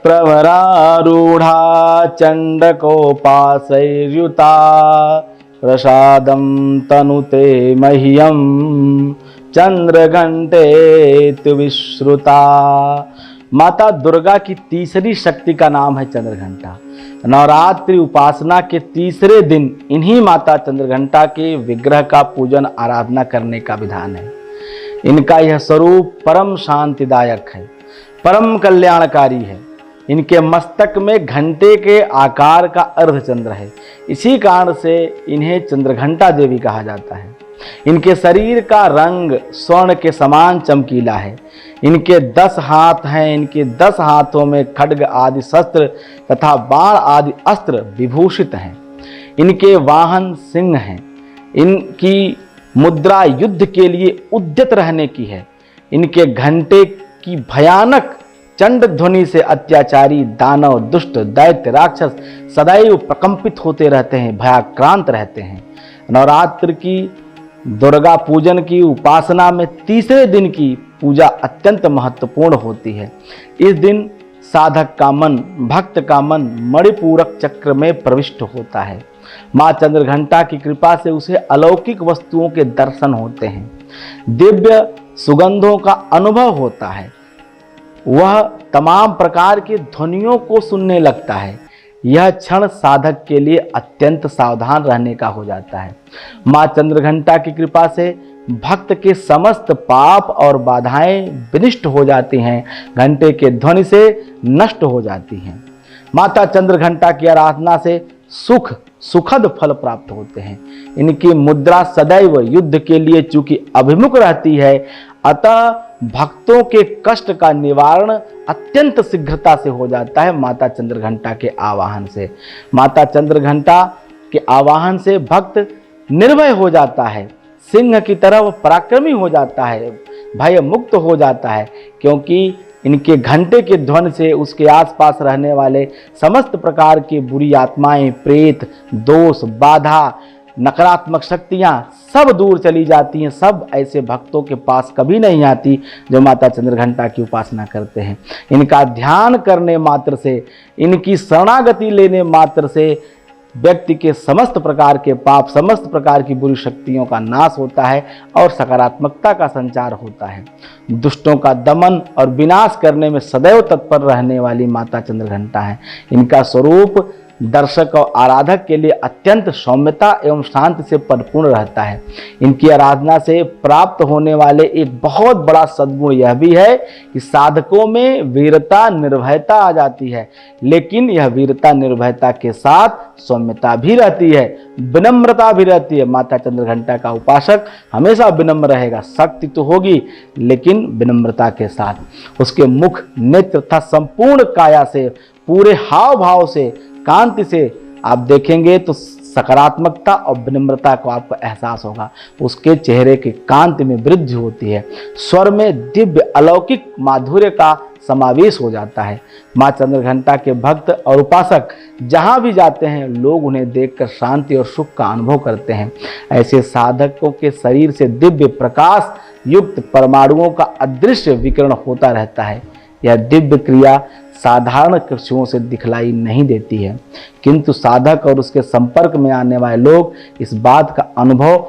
प्रवरारूढ़ा चण्डकोपासैर्युता प्रसादं तनुते मह्यं चंद्रघंटेतु विश्रुता। माता दुर्गा की तीसरी शक्ति का नाम है चंद्रघंटा। नवरात्रि उपासना के तीसरे दिन इन्हीं माता चंद्रघंटा के विग्रह का पूजन आराधना करने का विधान है। इनका यह स्वरूप परम शांतिदायक है, परम कल्याणकारी है। इनके मस्तक में घंटे के आकार का अर्धचंद्र है, इसी कारण से इन्हें चंद्रघंटा देवी कहा जाता है। इनके शरीर का रंग स्वर्ण के समान चमकीला है। इनके 10 हाथ हैं। इनके 10 हाथों में खड्ग आदि शस्त्र तथा बाण आदि अस्त्र विभूषित हैं। इनके वाहन सिंह हैं। इनकी मुद्रा युद्ध के लिए उद्यत रहने की है। इनके घंटे की भयानक चंड ध्वनि से अत्याचारी दानव, दुष्ट, दैत्य, राक्षस सदैव प्रकंपित होते रहते हैं, भयाक्रांत रहते हैं। नवरात्र की दुर्गा पूजन की उपासना में तीसरे दिन की पूजा अत्यंत महत्वपूर्ण होती है। इस दिन साधक का मन, भक्त का मन मणिपूरक चक्र में प्रविष्ट होता है। माँ चंद्रघंटा की कृपा से उसे अलौकिक वस्तुओं के दर्शन होते हैं, दिव्य सुगंधों का अनुभव होता है। वह तमाम प्रकार की ध्वनियों को सुनने लगता है। यह क्षण साधक के लिए अत्यंत सावधान रहने का हो जाता है। माँ चंद्रघंटा की कृपा से भक्त के समस्त पाप और बाधाएं विनिष्ट हो जाती हैं, घंटे के ध्वनि से नष्ट हो जाती हैं। माता चंद्रघंटा की आराधना से सुखद फल प्राप्त होते हैं। इनकी मुद्रा सदैव युद्ध के लिए चूंकि अभिमुख रहती है, अतः भक्तों के कष्ट का निवारण अत्यंत शीघ्रता से हो जाता है माता चंद्रघंटा के आवाहन से। माता चंद्रघंटा के आवाहन से भक्त निर्भय हो जाता है, सिंह की तरह पराक्रमी हो जाता है, भय मुक्त हो जाता है, क्योंकि इनके घंटे के ध्वनि से उसके आसपास रहने वाले समस्त प्रकार की बुरी आत्माएं, प्रेत, दोष, बाधा, नकारात्मक शक्तियां सब दूर चली जाती हैं। सब ऐसे भक्तों के पास कभी नहीं आती जो माता चंद्रघंटा की उपासना करते हैं। इनका ध्यान करने मात्र से, इनकी शरणागति लेने मात्र से व्यक्ति के समस्त प्रकार के पाप, समस्त प्रकार की बुरी शक्तियों का नाश होता है और सकारात्मकता का संचार होता है। दुष्टों का दमन और विनाश करने में सदैव तत्पर रहने वाली माता चंद्रघंटा है। इनका स्वरूप दर्शक और आराधक के लिए अत्यंत सौम्यता एवं शांति से परिपूर्ण रहता है। इनकी आराधना से प्राप्त होने वाले एक बहुत बड़ा सद्गुण यह भी है कि साधकों में वीरता, निर्भयता आ जाती है, लेकिन यह वीरता, निर्भयता के साथ सौम्यता भी रहती है, विनम्रता भी रहती है। माता चंद्रघंटा का उपासक हमेशा विनम्र रहेगा। शक्ति तो होगी लेकिन विनम्रता के साथ। उसके मुख, नेत्र तथा संपूर्ण काया से, पूरे हाव भाव से, कांति से आप देखेंगे तो सकारात्मकता और विनम्रता को आपको एहसास होगा। उसके चेहरे की कांति में वृद्धि होती है। स्वर में दिव्य अलौकिक माधुर्य का समावेश हो जाता है। माँ चंद्रघंटा के भक्त और उपासक जहाँ भी जाते हैं, लोग उन्हें देखकर शांति और सुख का अनुभव करते हैं। ऐसे साधकों के शरीर से दिव्य प्रकाश युक्त परमाणुओं का अदृश्य विकिरण होता रहता है। यह दिव्य क्रिया साधारण चक्षुओं से दिखलाई नहीं देती है, किंतु साधक और उसके संपर्क में आने वाले लोग इस बात का अनुभव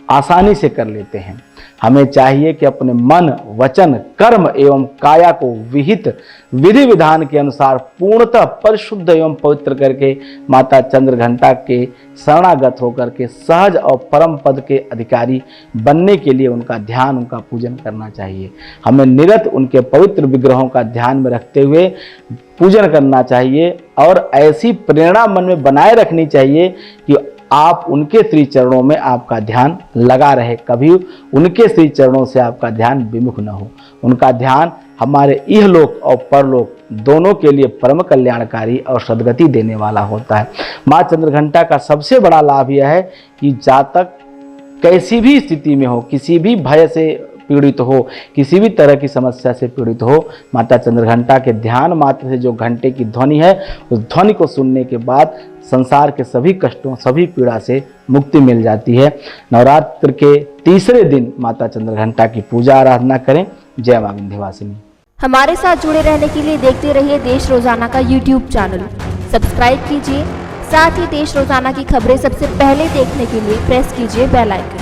आसानी से कर लेते हैं। हमें चाहिए कि अपने मन, वचन, कर्म एवं काया को विहित विधि विधान के अनुसार पूर्णतः परिशुद्ध एवं पवित्र करके माता चंद्रघंटा के शरणागत होकर के सहज और परम पद के अधिकारी बनने के लिए उनका ध्यान, उनका पूजन करना चाहिए। हमें निरंतर उनके पवित्र विग्रहों का ध्यान में रखते हुए पूजन करना चाहिए और ऐसी प्रेरणा मन में बनाए रखनी चाहिए कि आप उनके श्री चरणों में आपका ध्यान लगा रहे, कभी उनके श्री चरणों से आपका ध्यान विमुख न हो। उनका ध्यान हमारे इहलोक और परलोक दोनों के लिए परम कल्याणकारी और सद्गति देने वाला होता है। माँ चंद्रघंटा का सबसे बड़ा लाभ यह है कि जातक कैसी भी स्थिति में हो, किसी भी भय से पीड़ित हो, किसी भी तरह की समस्या से पीड़ित हो, माता चंद्रघंटा के ध्यान मात्र से जो घंटे की ध्वनि है, उस ध्वनि को सुनने के बाद संसार के सभी कष्टों, सभी पीड़ा से मुक्ति मिल जाती है। नवरात्र के तीसरे दिन माता चंद्रघंटा की पूजा आराधना करें। जय मां विंध्यवासिनी। हमारे साथ जुड़े रहने के लिए देखते रहिए देश रोजाना का YouTube चैनल। सब्सक्राइब कीजिए, साथ ही देश रोजाना की खबरें सबसे पहले देखने के लिए प्रेस कीजिए बेल आइकन।